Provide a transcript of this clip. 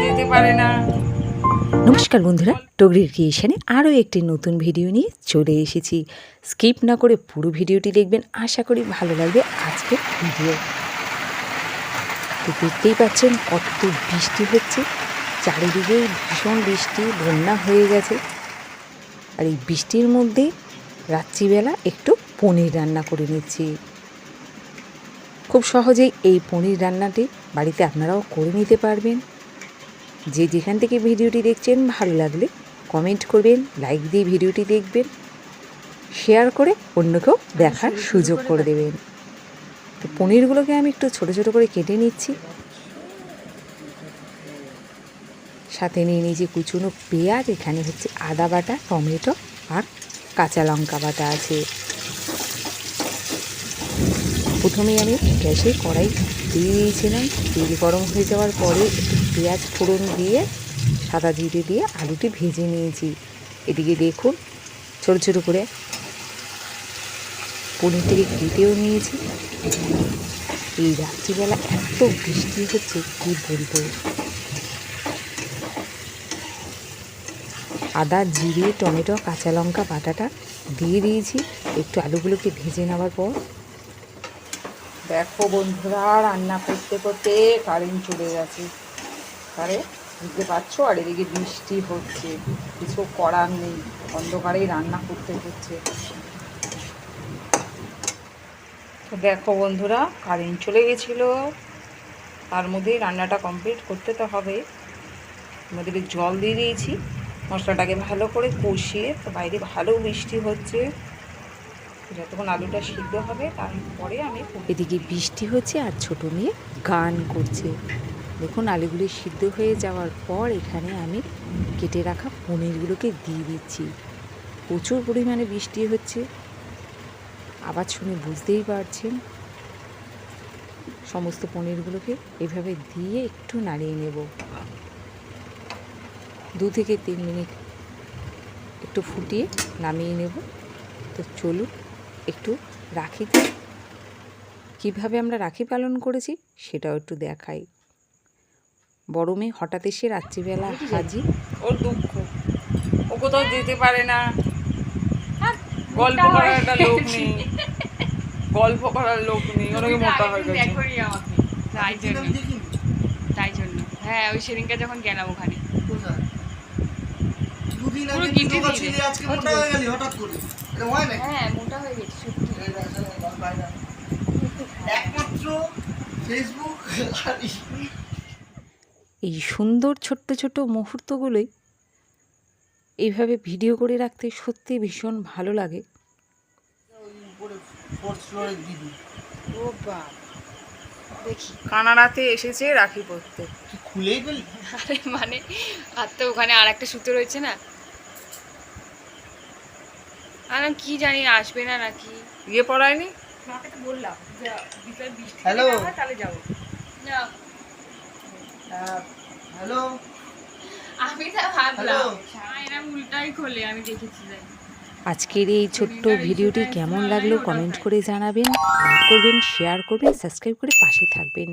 যেতে পারে না। নমস্কার বন্ধুরা, টগরির ক্রিয়েশনে আরও একটি নতুন ভিডিও নিয়ে চলে এসেছি। স্কিপ না করে পুরো ভিডিওটি দেখবেন, আশা করি ভালো লাগবে আজকের ভিডিও। তো দেখতেই পাচ্ছেন কত বৃষ্টি হচ্ছে, চারিদিকে ভীষণ বৃষ্টি, বন্যা হয়ে গেছে। আর এই বৃষ্টির মধ্যে রাত্রিবেলা একটু পনির রান্না করে নিচ্ছি। খুব সহজেই এই পনির রান্নাটি বাড়িতে আপনারাও করে নিতে পারবেন। যে যেখান থেকে ভিডিওটি দেখছেন ভালো লাগলে কমেন্ট করবেন, লাইক দিয়ে ভিডিওটি দেখবেন, শেয়ার করে অন্যকেও দেখার সুযোগ করে দেবেন। তো পনিরগুলোকে আমি একটু ছোট ছোট করে কেটে নিচ্ছি। সাথে নিয়ে নিয়েছি কুচুনো পেঁয়াজ, এখানে হচ্ছে আদা বাটা, টমেটো আর কাঁচা লঙ্কা বাটা আছে। প্রথমেই আমি গ্যাসে কড়াই দিয়ে দিয়েছিলাম, তেল গরম হয়ে যাওয়ার পরে একটু পেঁয়াজ ফোড়ন দিয়ে সাদা জিরে দিয়ে আলুটি ভেজে নিয়েছি। এদিকে দেখুন ছোটো ছোটো করে পনিরটিকে কেটেও নিয়েছি। এই রাত্রিবেলা এত বৃষ্টি হচ্ছে কি বলবো। আদা জিরে টমেটো কাঁচা লঙ্কা বাটাটা দিয়ে দিয়েছি। একটু আলুগুলোকে ভেজে নেওয়ার পর দেখো বন্ধুরা, রান্না করতে করতে কারেন্ট চলে গেছে। আরে বুঝতে পারছো, আর এদিকে বৃষ্টি হচ্ছে, কিছু করার নেই, অন্ধকারেই রান্না করতে হচ্ছে। তো দেখো বন্ধুরা, কারেন্ট চলে গেছিলো, তার মধ্যেই রান্নাটা কমপ্লিট করতে তো হবে। আমাদের জল দিয়ে দিয়েছি, মশলাটাকে ভালো করে কষিয়ে। তো বাইরে ভালো বৃষ্টি হচ্ছে, যতক্ষণ আলুটা সিদ্ধ হবে তারপরে আমি। এদিকে বৃষ্টি হচ্ছে আর ছোট মেয়ে গান করছে। দেখুন আলুগুলি সিদ্ধ হয়ে যাওয়ার পর এখানে আমি কেটে রাখা পনিরগুলোকে দিয়ে দিচ্ছি। প্রচুর পরিমাণে বৃষ্টি হচ্ছে, আওয়াজ শুনে বুঝতেই পারছেন। সমস্ত পনিরগুলোকে এভাবে দিয়ে একটু নাড়িয়ে নেব। 2 থেকে 3 মিনিট একটু ফুটিয়ে নামিয়ে নেব। তো চলুন একটু রাখিতে কীভাবে আমরা রাখি পালন করেছি সেটাও একটু দেখাই। বড় মেয়ে হঠাৎ এসে রাত্রিবেলা হাজির। ওর দুঃখ, ও কোথাও যেতে পারে না, গল্প করার একটা লোক নেই, গল্প করার লোক নেই, ওনাকে মোটা হয়ে গেছে। তাই জন্য হ্যাঁ, ওই সেদিনকে যখন গেলাম ওখানে হ্যাঁ মোটা হয়ে গেছে সত্যি। এই সুন্দর ছোট্ট ছোট্ট মুহূর্তগুলোই এইভাবে ভিডিও করে রাখতে সত্যি ভীষণ ভালো লাগে। দেখি কানাডাতে এসেছে রাখি পরতে, খুলেই ফেলি। আরে মানে আর তো ওখানে আর একটা সুতো রয়েছে না, আর কি জানি আসবে না নাকি। ইয়ে পড়ায়নি, মাকে তো বললাম যে হ্যালো তাহলে যাবো না। হ্যালো, আমি তো ভাবলাম এরা উল্টাই খোলে, আমি দেখেছি। আজকের এই ছোট্ট ভিডিওটি কেমন লাগলো কমেন্ট করে জানাবেন, লাইক করবেন, শেয়ার করবেন, সাবস্ক্রাইব করে পাশে থাকবেন।